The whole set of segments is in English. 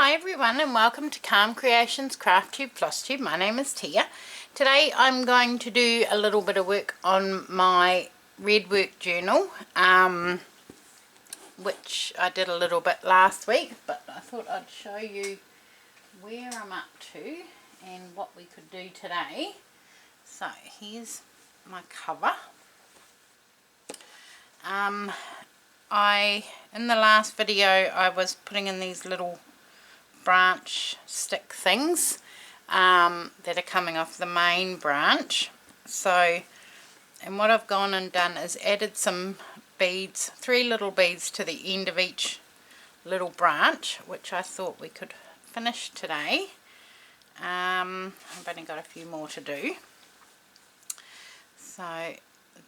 Hi everyone and welcome to Calm Creations Flosstube. My name is Tia. Today I'm going to do a little bit of work on my Redwork journal, which I did a little bit last week, but I thought I'd show you where I'm up to and what we could do today. So here's my cover. In the last video I was putting in these little branch stick things that are coming off the main branch. So, and what I've gone and done is added some beads, 3 little beads to the end of each little branch, which I thought we could finish today. I've only got a few more to do. So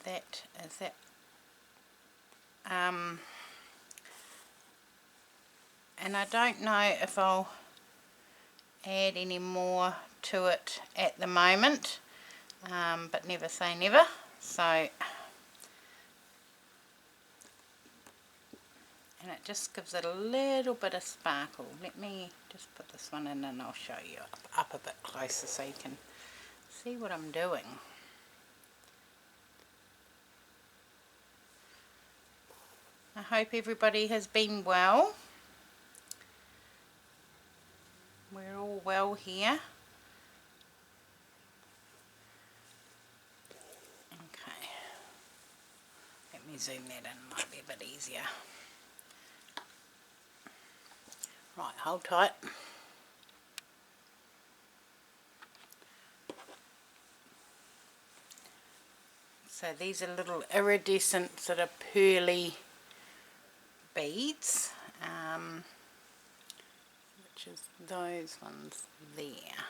that is that. And I don't know if I'll add any more to it at the moment, but never say never. So, and it just gives it a little bit of sparkle. Let me just put this one in and I'll show you up a bit closer so you can see what I'm doing. I hope everybody has been well. We're all well here. Okay. Let me zoom that in, might be a bit easier. Right, hold tight. So these are little iridescent sort of pearly beads, which is those ones there.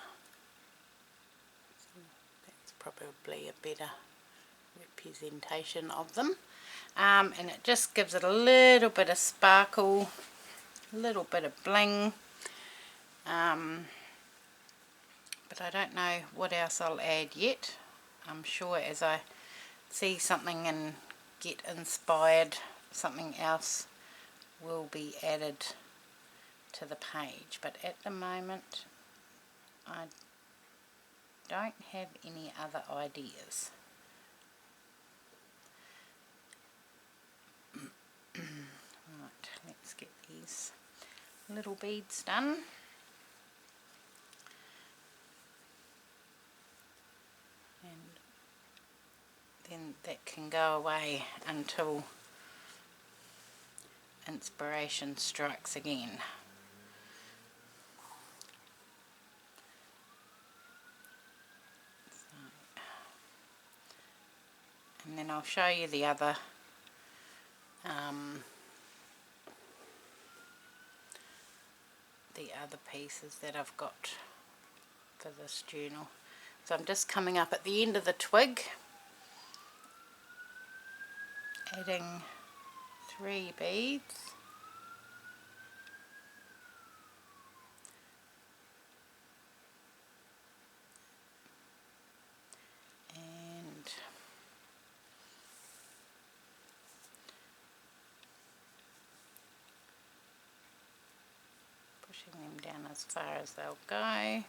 So that's probably a better representation of them, and it just gives it a little bit of sparkle, a little bit of bling, but I don't know what else I'll add yet. I'm sure as I see something and get inspired, something else will be added to the page, but at the moment I don't have any other ideas. Right, let's get these little beads done. And then that can go away until inspiration strikes again. And then I'll show you the other pieces that I've got for this journal. So I'm just coming up at the end of the twig, adding 3 beads, and pushing them down as far as they'll go.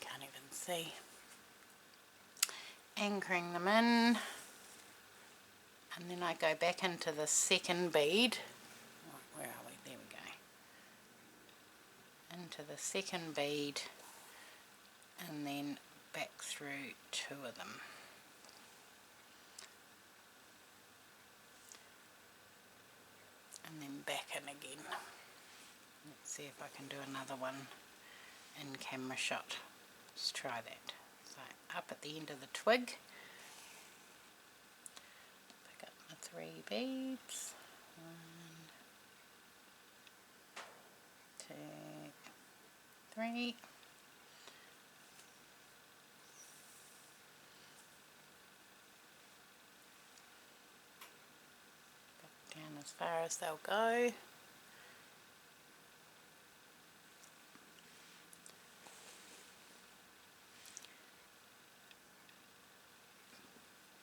Can't even see. Anchoring them in, and then I go back into the second bead. Where are we? There we go. Into the second bead, and then back through 2 of them. And then back in again. Let's see if I can do another one in camera shot. Let's try that. So up at the end of the twig, pick up my 3 beads. 1, 2, 3. Down as far as they'll go.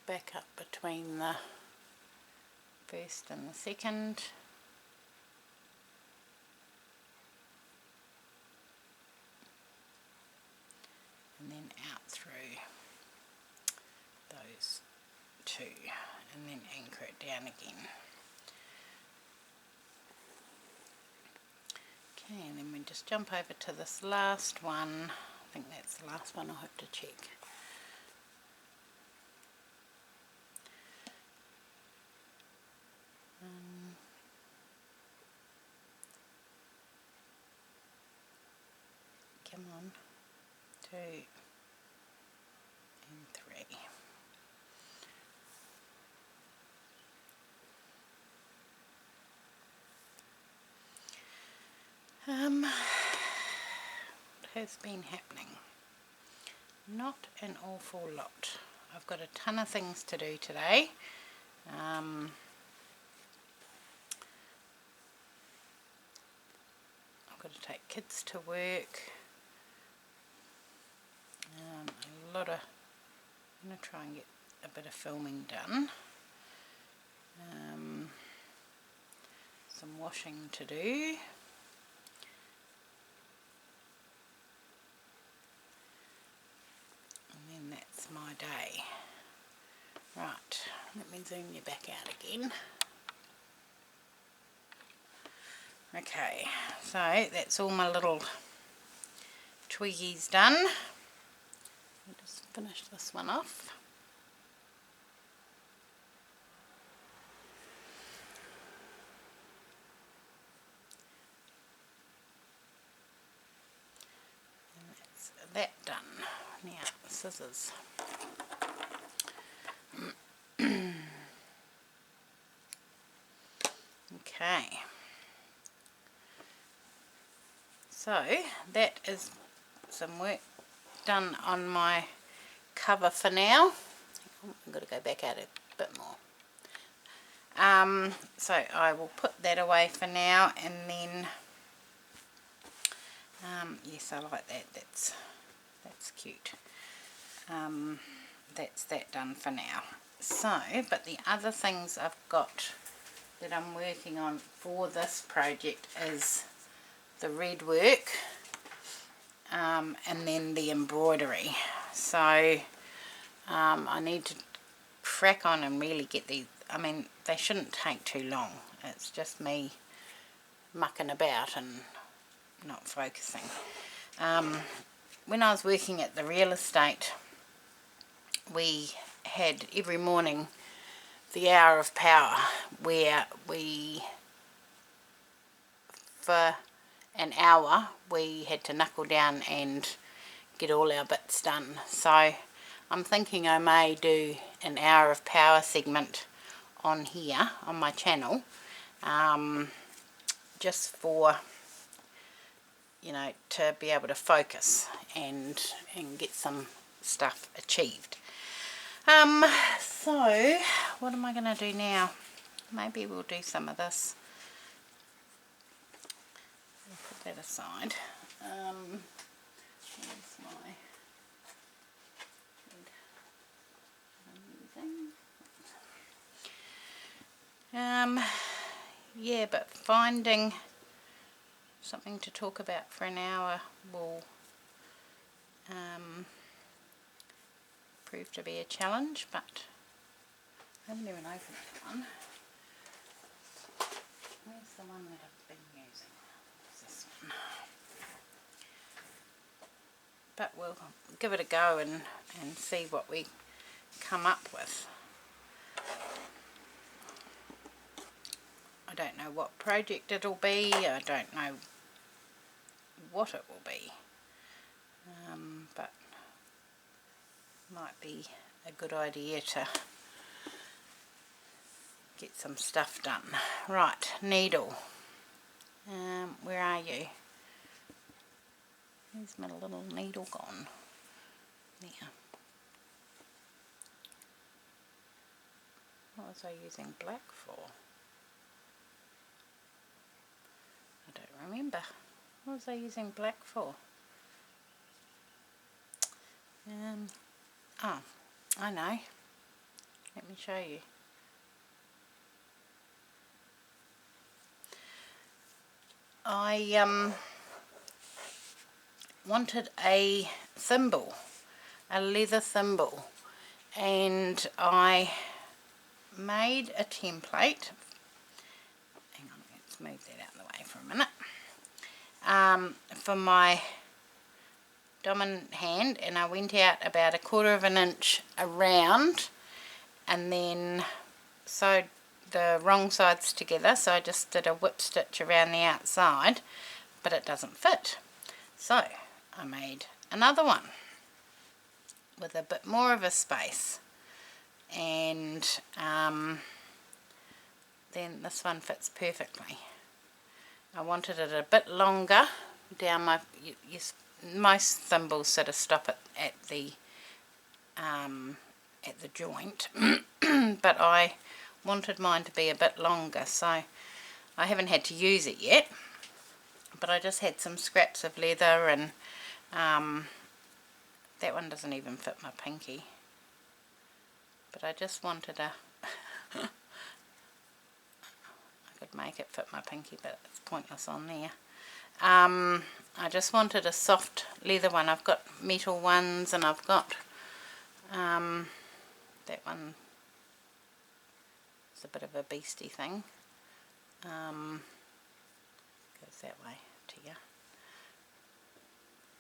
Back up between the first and the second. And then out through those two, and then anchor it down again. Okay, and then we just jump over to this last one. I think that's the last one. I'll have to check. Come on, 2 and 3. What has been happening? Not an awful lot. I've got a ton of things to do today. I've got to take kids to work. A lot of, I'm going to try and get a bit of filming done. Some washing to do. And then that's my day. Right, let me zoom you back out again. Okay, so that's all my little twiggies done. I'll just finish this one off. And that's that done. Now, scissors. Okay. So, that is some work done on my cover for now. I've got to go back out a bit more. So I will put that away for now, and then yes, I like that. That's cute. That's that done for now. So, but the other things I've got that I'm working on for this project is the Redwork, and then the embroidery. So I need to crack on and really get these. I mean, they shouldn't take too long. It's just me mucking about and not focusing. When I was working at the real estate, we had every morning the hour of power, where we, for an hour, we had to knuckle down and get all our bits done. So I'm thinking I may do an hour of power segment on here on my channel, just for, you know, to be able to focus and get some stuff achieved. So what am I going to do now? Maybe we'll do some of this. I'll put that aside. Where's my I'm using? Yeah, but finding something to talk about for an hour will prove to be a challenge, but I haven't even opened that one. Where's the one that I've been using? It's this one. But we'll give it a go and see what we come up with. I don't know what project it'll be. I don't know what it will be. But might be a good idea to get some stuff done. Right, needle. Where are you? Where's my little needle gone? There. What was I using black for? I don't remember. What was I using black for? Oh, I know. Let me show you. I wanted a thimble, a leather thimble, and I made a template. Hang on, let's move that out of the way for a minute. For my dominant hand, and I went out about 1/4 of an inch around and then sewed the wrong sides together, so I just did a whip stitch around the outside, but it doesn't fit, so I made another one with a bit more of a space, and then this one fits perfectly. I wanted it a bit longer down my, most thimbles sort of stop at the joint, but I wanted mine to be a bit longer, so I haven't had to use it yet, but I just had some scraps of leather, and that one doesn't even fit my pinky, but I just wanted a I could make it fit my pinky, but it's pointless on there. I just wanted a soft leather one. I've got metal ones, and I've got that one. It's a bit of a beastie thing. Goes that way to you.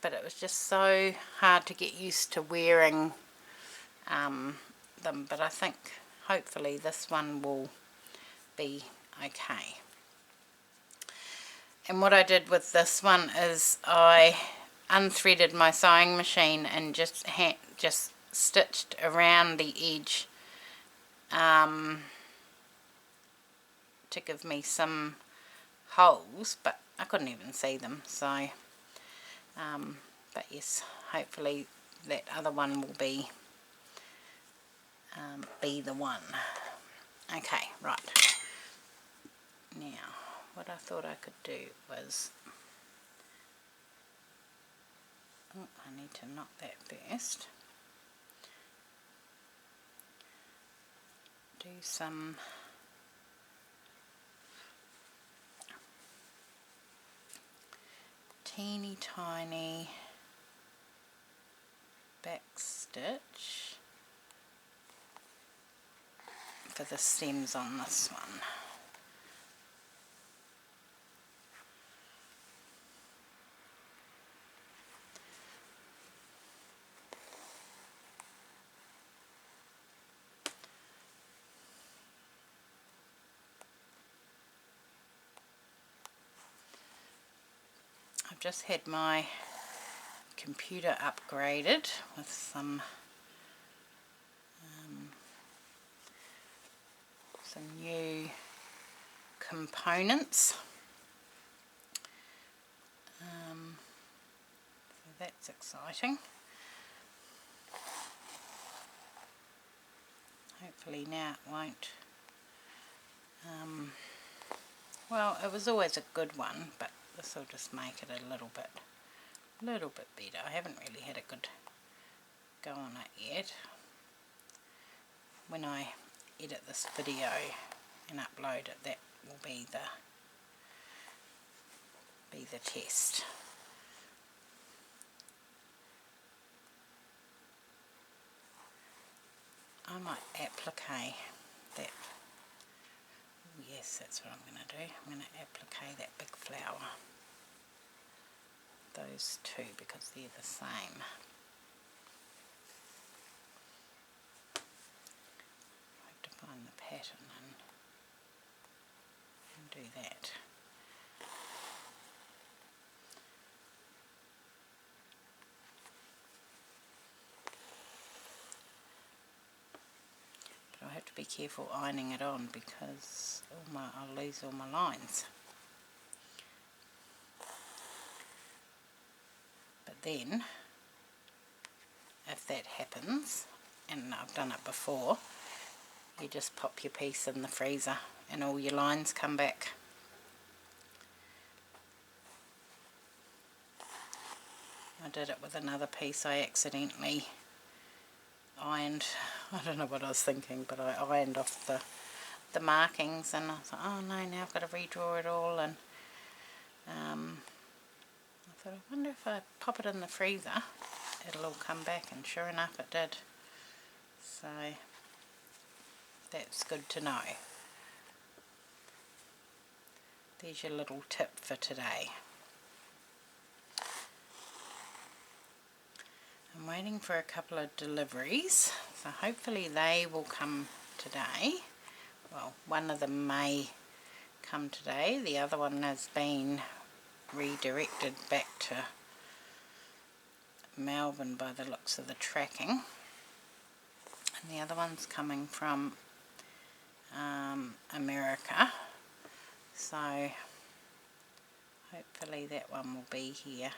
But it was just so hard to get used to wearing them. But I think hopefully this one will be okay. And what I did with this one is I unthreaded my sewing machine and just stitched around the edge to give me some holes, but I couldn't even see them, so but yes, hopefully that other one will be the one. Okay, right, now what I thought I could do was, I need to knock that first, do some teeny tiny back stitch for the stems on this one. I've just had my computer upgraded with some new components, so that's exciting. Hopefully now it won't, well, it was always a good one, but this will just make it a little bit better. I haven't really had a good go on it yet. When I edit this video and upload it, that will be the test. I might applique that. Yes, that's what I'm going to do. I'm going to applique that big flower. Those two, because they're the same. I have to find the pattern and do that. But I have to be careful ironing it on, because I'll lose all my lines. But then, if that happens, and I've done it before, you just pop your piece in the freezer and all your lines come back. I did it with another piece. I accidentally ironed, I don't know what I was thinking, but I ironed off the markings, and I thought, oh no, now I've got to redraw it all, and I thought, I wonder if I pop it in the freezer, it'll all come back, and sure enough it did. So that's good to know. There's your little tip for today. I'm waiting for a couple of deliveries, so hopefully they will come today. Well, one of them may come today, the other one has been redirected back to Melbourne by the looks of the tracking, and the other one's coming from America, so hopefully that one will be here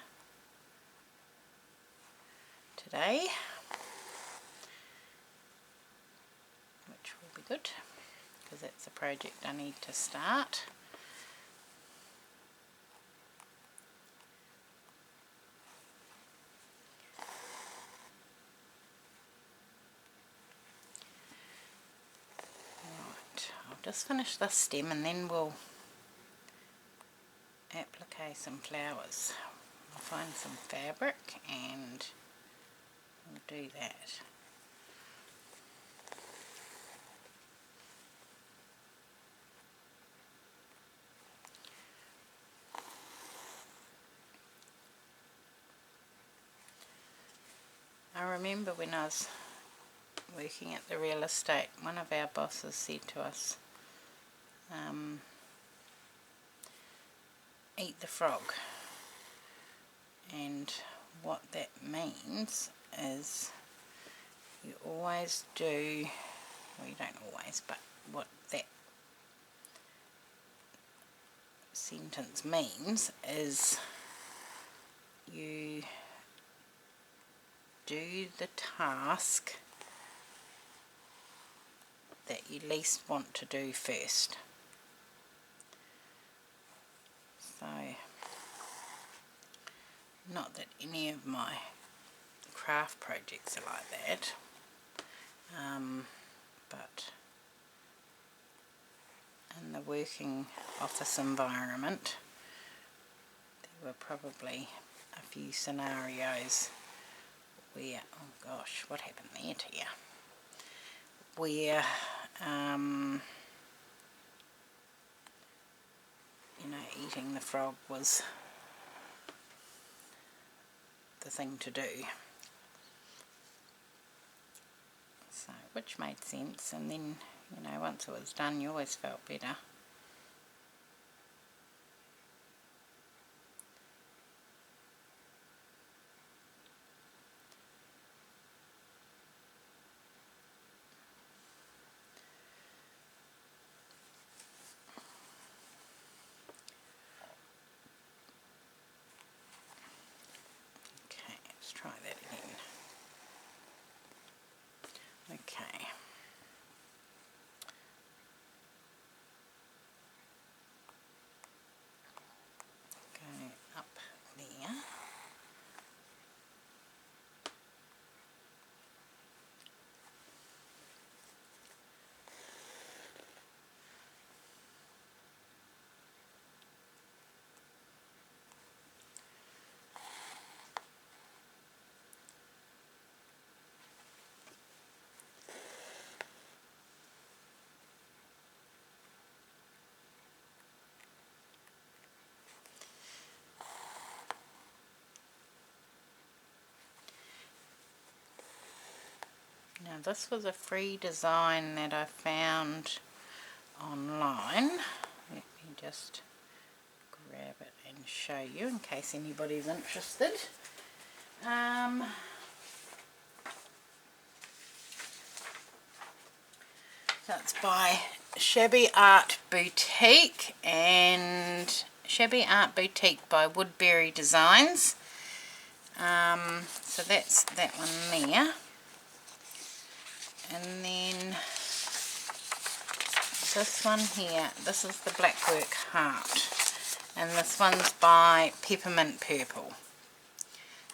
today, which will be good because that's a project I need to start. Right, I'll just finish this stem and then we'll applique some flowers. I'll find some fabric and we'll do that. I remember when I was working at the real estate, one of our bosses said to us, eat the frog, and what that means is you always do, well you don't always, but what that sentence means is you do the task that you least want to do first. So, not that any of my craft projects are like that, but in the working office environment there were probably a few scenarios where, oh gosh, what happened there to you? Where, you know, eating the frog was the thing to do. So, which made sense, and then, you know, once it was done you always felt better. Let's try that again. Okay. Go up there. Now this was a free design that I found online. Let me just grab it and show you in case anybody's interested. So it's by Shabby Art Boutique, and Shabby Art Boutique by Woodberry Designs. So that's that one there. And then this one here, this is the Blackwork Heart, and this one's by Peppermint Purple.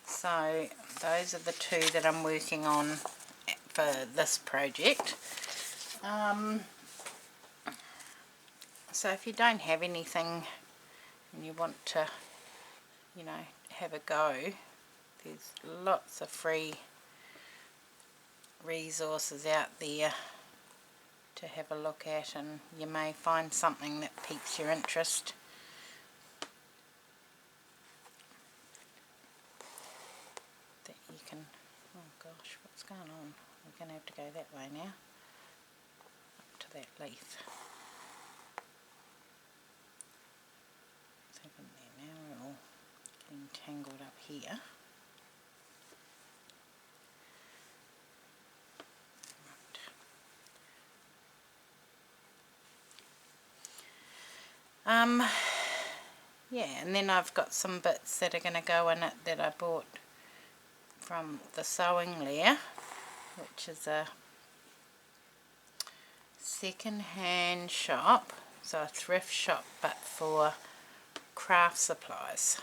So those are the two that I'm working on for this project. So if you don't have anything and you want to, you know, have a go, there's lots of free resources out there to have a look at, and you may find something that piques your interest. That you can, oh gosh, what's going on? We're going to have to go that way now, up to that leaf. What's happened there now? We're all getting tangled up here. Yeah, and then I've got some bits that are going to go in it that I bought from the Sewing Lair, which is a second-hand shop, so a thrift shop but for craft supplies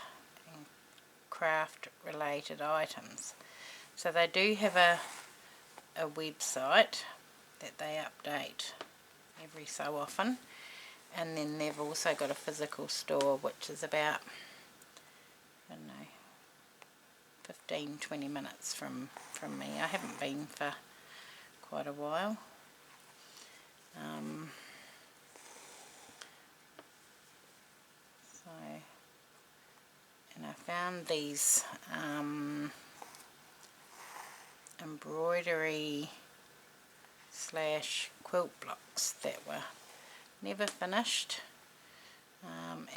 and craft related items. So they do have a website that they update every so often, and then they've also got a physical store which is about, I don't know, 15-20 minutes from me. I haven't been for quite a while. And I found these embroidery / quilt blocks that were never finished,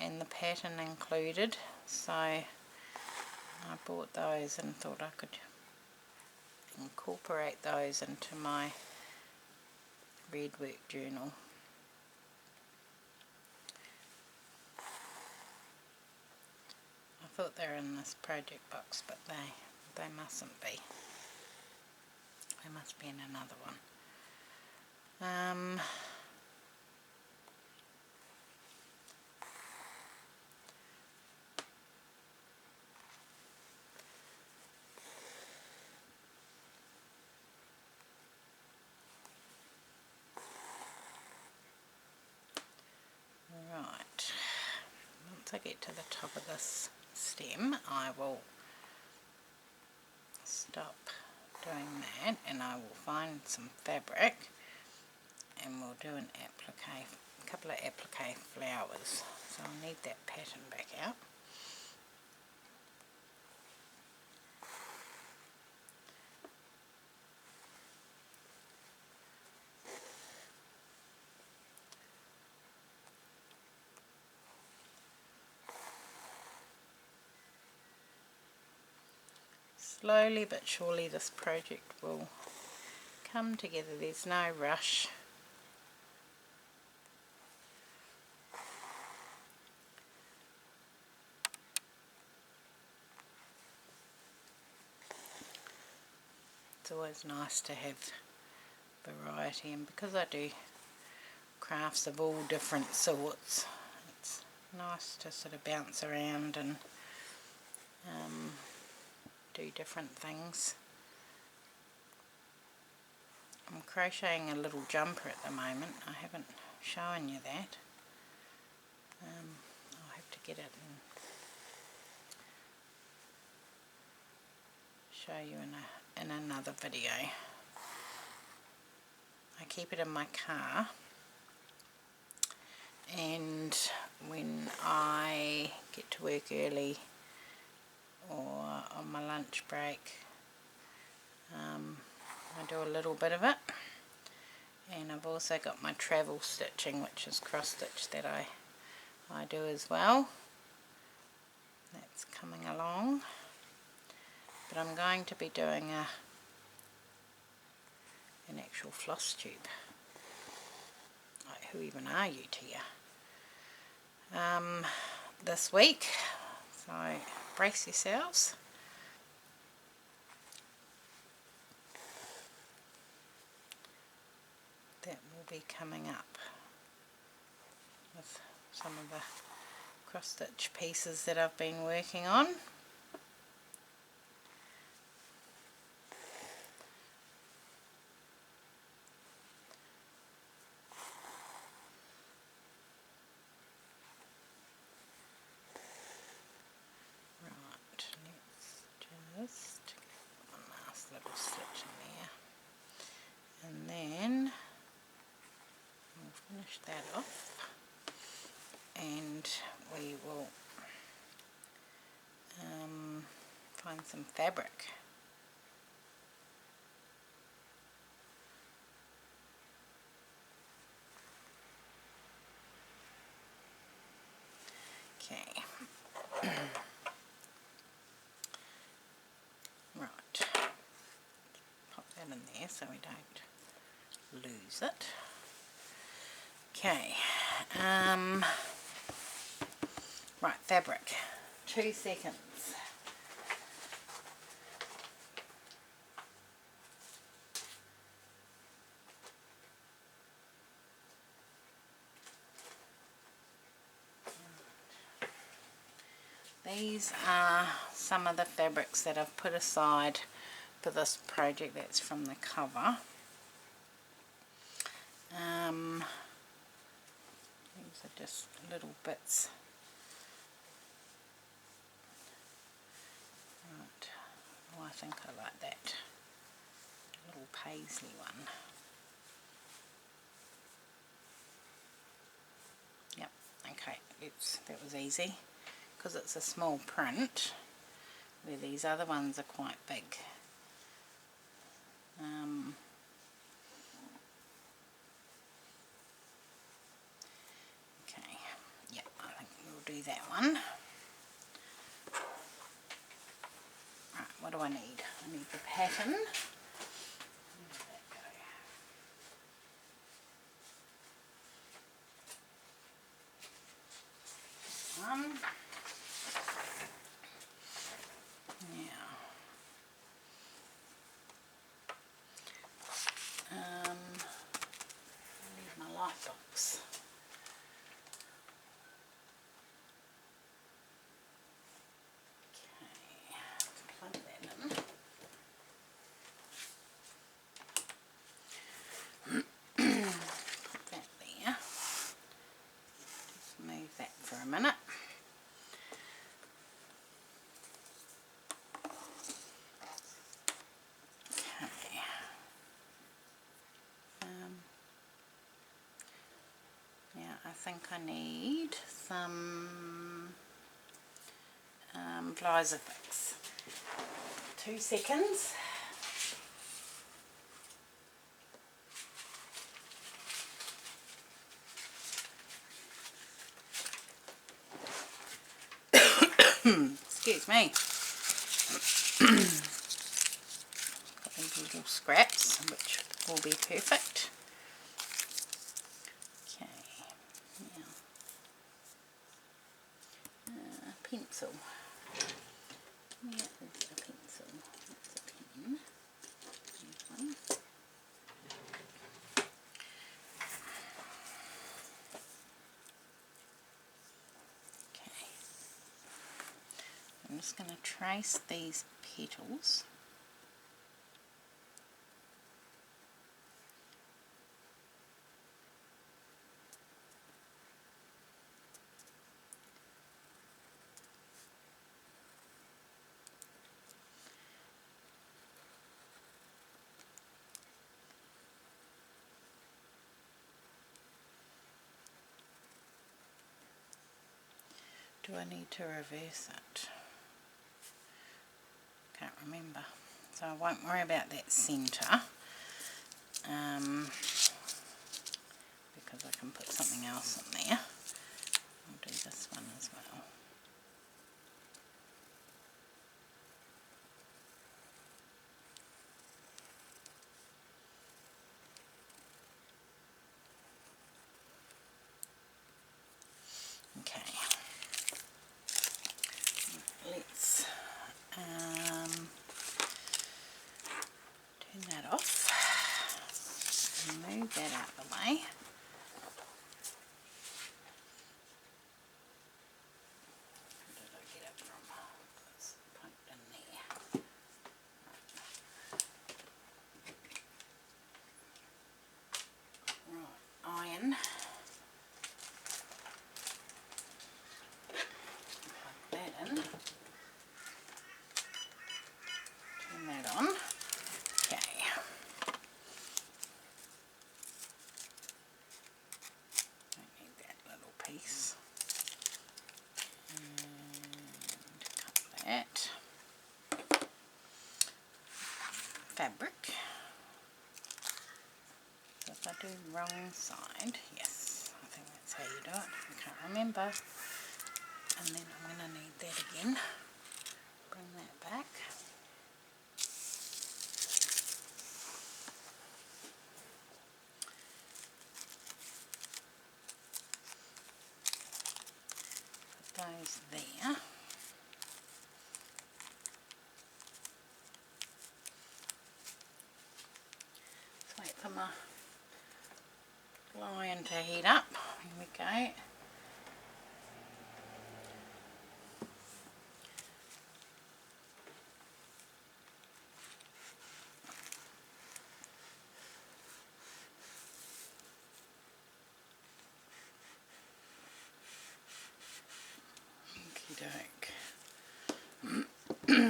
and the pattern included, so I bought those and thought I could incorporate those into my Redwork journal. I thought they were in this project box, but they mustn't be. They must be in another one. Right, once I get to the top of this stem, I will stop doing that, and I will find some fabric, and we'll do a couple of applique flowers. So I'll need that pattern back out. Slowly but surely this project will come together. There's no rush. It's always nice to have variety, and because I do crafts of all different sorts, it's nice to sort of bounce around and do different things. I'm crocheting a little jumper at the moment. I haven't shown you that. I'll have to get it and show you in another video. I keep it in my car, and when I get to work early or on my lunch break, I do a little bit of it. And I've also got my travel stitching, which is cross stitch, that I do as well. That's coming along. But I'm going to be doing an actual floss tube. Like, who even are you, Tia? This week, so brace yourselves. That will be coming up with some of the cross stitch pieces that I've been working on. find some fabric. Okay. Right. Pop that in there so we don't lose it. Okay. Right, fabric. 2 seconds. These are some of the fabrics that I've put aside for this project. That's from the cover. These are just little bits. Right. Oh, I think I like that little paisley one. Yep. Okay. That was easy because it's a small print, where these other ones are quite big. Okay, yeah, I think we'll do that one. Right, what do I need? I need the pattern. Where did that go? One. Now, I need my light box. Okay, let's plug that in. Put that there. Just move that for a minute. Okay. Now I think I need some Vlizer fix. 2 seconds. Excuse me. Got these little scraps, which will be perfect. Okay, now pencil. Where is the pencil? That's a pen. Here's one. Okay. I'm just going to trace these petals. Do I need to reverse it? Can't remember. So I won't worry about that centre. Because I can put something else in there. I'll do this one as well. Okay. Let's turn that off. Move that out of the way. Where did I get it from? It's poked in there. Right, iron. Plug that in. Turn that on. Okay. fabric. If I do wrong side, yes, I think that's how you do it. I can't remember. And then I'm going to need that again. Bring that back. Put those there. Let's wait for my line to heat up. Here we go. Okey-doke. I'll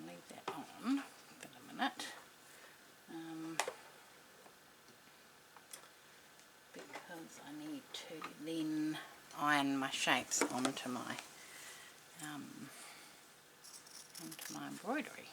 leave that on for a minute. Because I need to then iron my shapes onto my embroidery.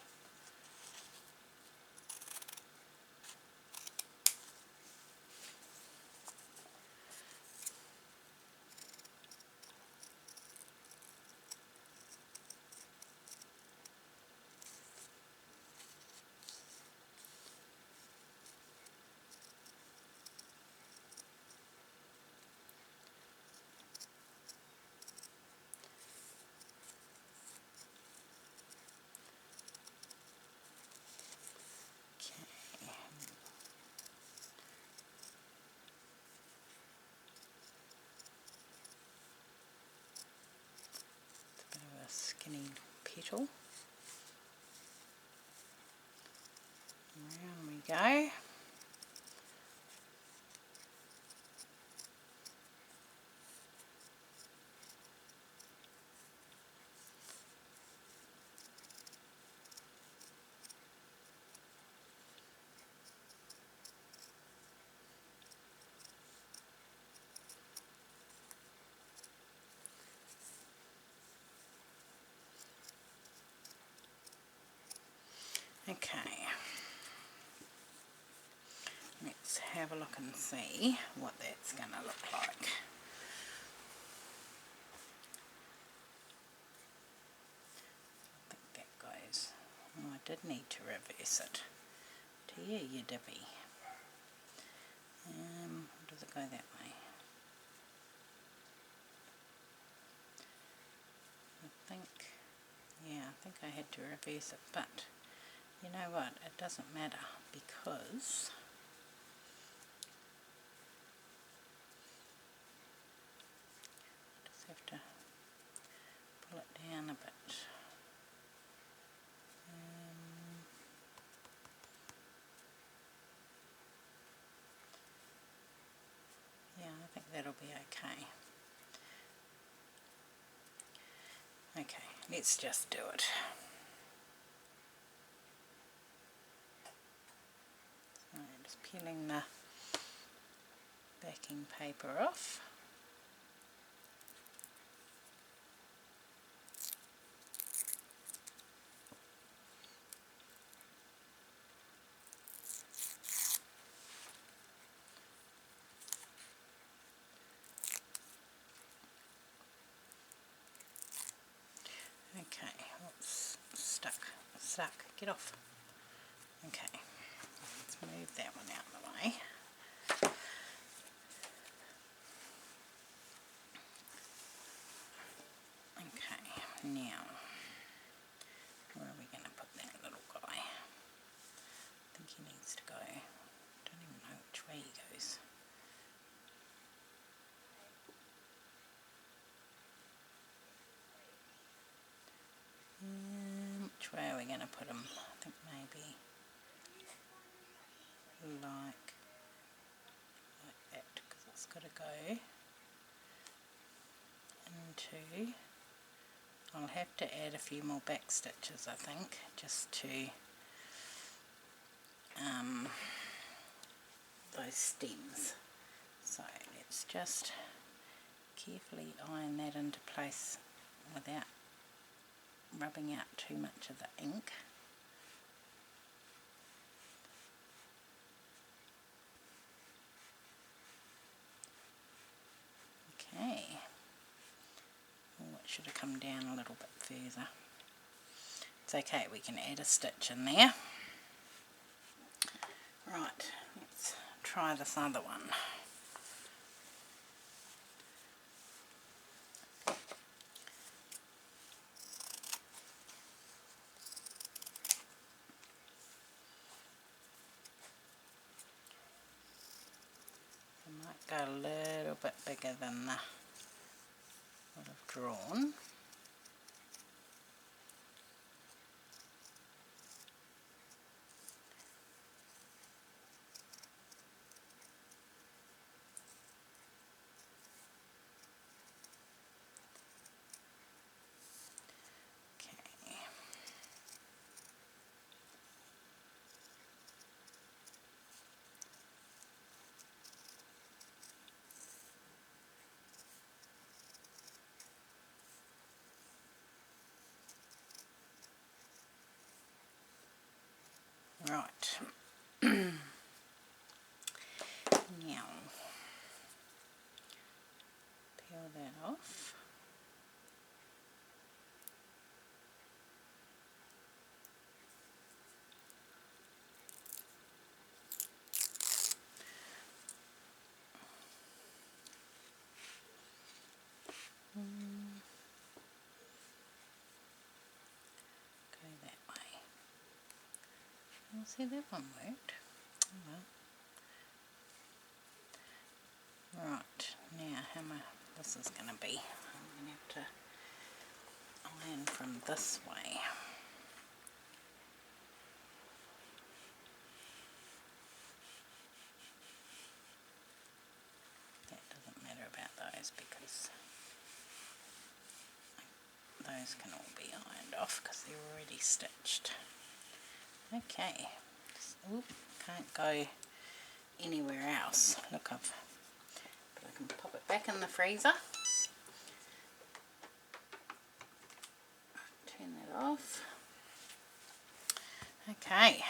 Skinny petal. Around we go. Okay, let's have a look and see what that's going to look like. I think that goes, oh, I did need to reverse it. Dear you dippy. Does it go that way? I think I had to reverse it, but you know what, it doesn't matter because I just have to pull it down a bit. Yeah, I think that'll be okay. Okay, let's just do it. So just peeling the backing paper off. Okay, what's stuck? Get off. Okay, let's move that one out of the way. Okay, now, where are we going to put that little guy? I think he needs to go, don't even know which way he goes. Which way are we going to put him? I think maybe like that, because it's got to go into, I'll have to add a few more back stitches I think, just to those stems. So let's just carefully iron that into place without rubbing out too much of the ink. down a little bit further. It's okay, we can add a stitch in there. Right, let's try this other one. I might go a little bit bigger than the what I've drawn. Right, now peel that off. Go that way. I'll see that one worked. Oh well. Right, now how much this is going to be. I'm going to have to iron from this way. That doesn't matter about those because those can all be ironed off because they're already stitched. Okay, oop, can't go anywhere else. Look, but I can pop it back in the freezer. Turn that off. Okay,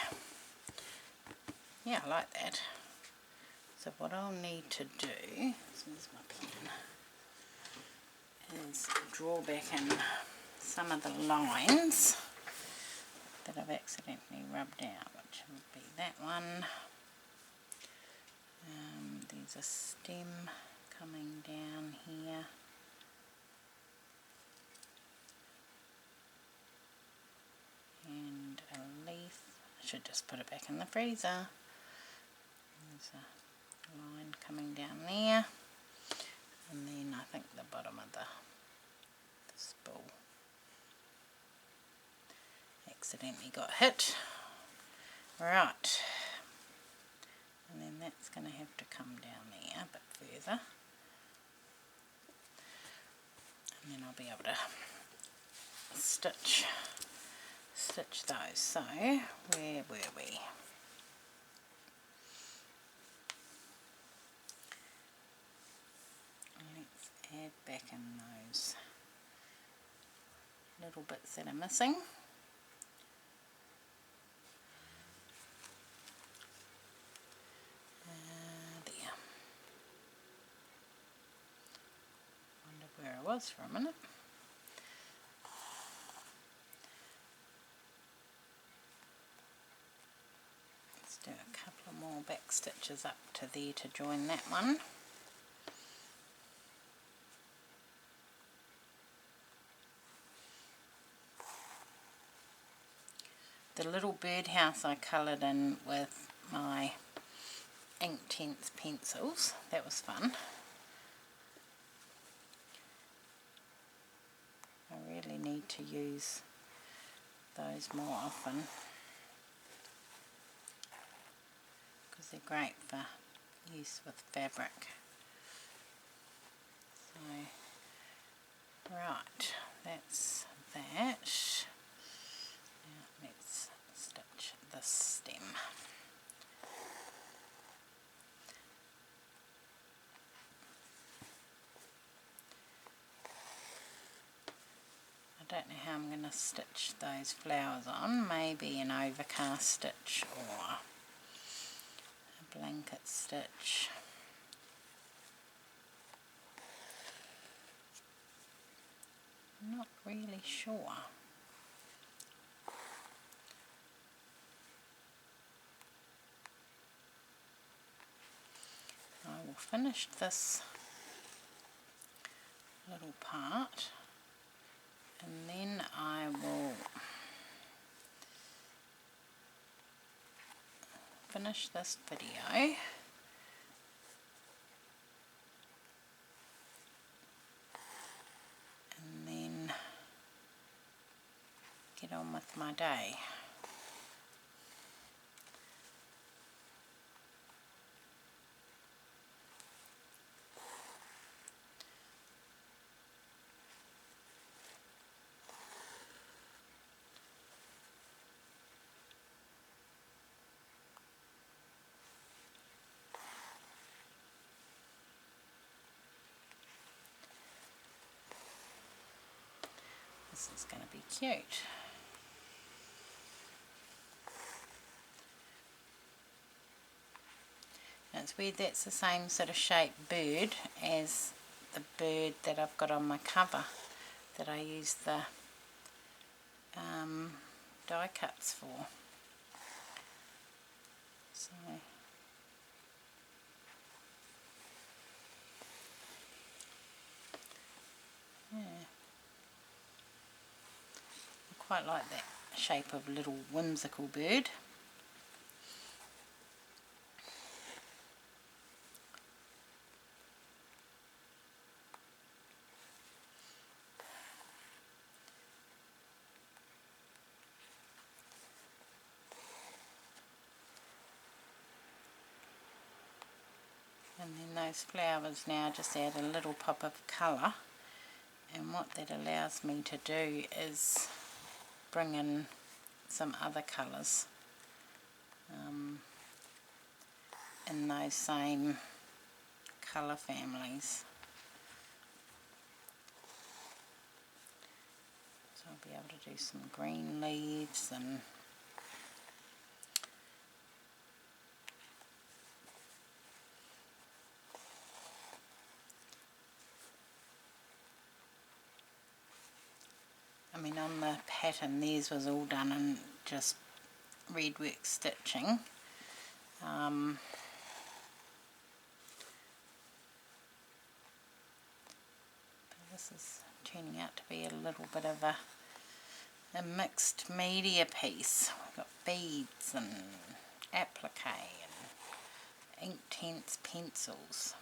yeah, I like that. So what I'll need to do, here's my pen, is draw back in some of the lines that I've accidentally rubbed out, which would be that one. There's a stem coming down here. And a leaf. I should just put it back in the freezer. There's a line coming down there. And then I think the bottom of the spool accidentally got hit. Right, and then that's going to have to come down there a bit further, and then I'll be able to stitch those. So where were we? Let's add back in those little bits that are missing. There. Wonder where I was for a minute. Let's do a couple of more back stitches up to there to join that one. The little birdhouse I coloured in with my Inktense pencils. That was fun. I really need to use those more often because they're great for use with fabric. So, right, that's that. Now let's stitch this stem. I don't know how I'm going to stitch those flowers on. Maybe an overcast stitch or a blanket stitch. I'm not really sure. I will finish this little part and then I will finish this video and then get on with my day. This is going to be cute. And it's weird that's the same sort of shaped bird as the bird that I've got on my cover that I use the die cuts for. So yeah, I quite like that shape of little whimsical bird. And then those flowers now just add a little pop of colour, and what that allows me to do is bring in some other colours in those same colour families. So I'll be able to do some green leaves and I mean, on the pattern theirs was all done in just Redwork stitching. But this is turning out to be a little bit of a mixed media piece. We've got beads and applique and Inktense pencils.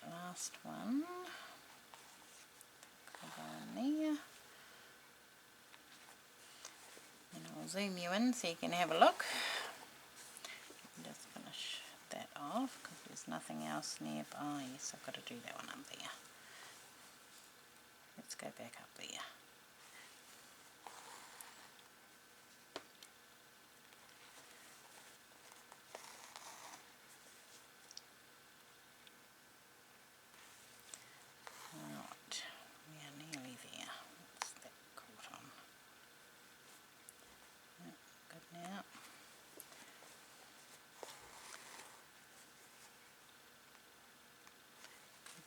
Last one, go in there, and I'll zoom you in so you can have a look. Just finish that off because there's nothing else nearby. Oh yes, I've got to do that one up there. Let's go back up there.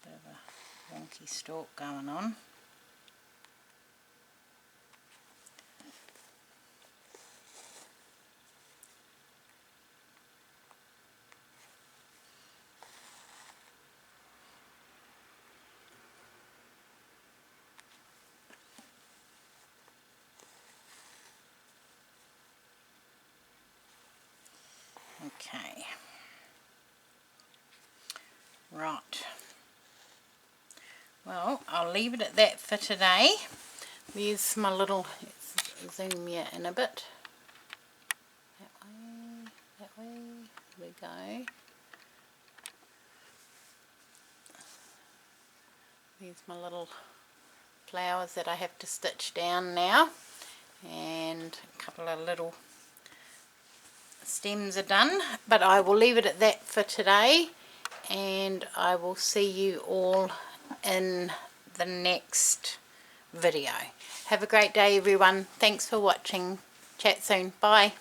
Bit of a wonky stalk going on. Okay. Right. Well, I'll leave it at that for today. There's my little, let's zoom you in a bit. That way, there we go. There's my little flowers that I have to stitch down now. And a couple of little stems are done. But I will leave it at that for today. And I will see you all in the next video. Have a great day everyone. Thanks for watching. Chat soon. Bye.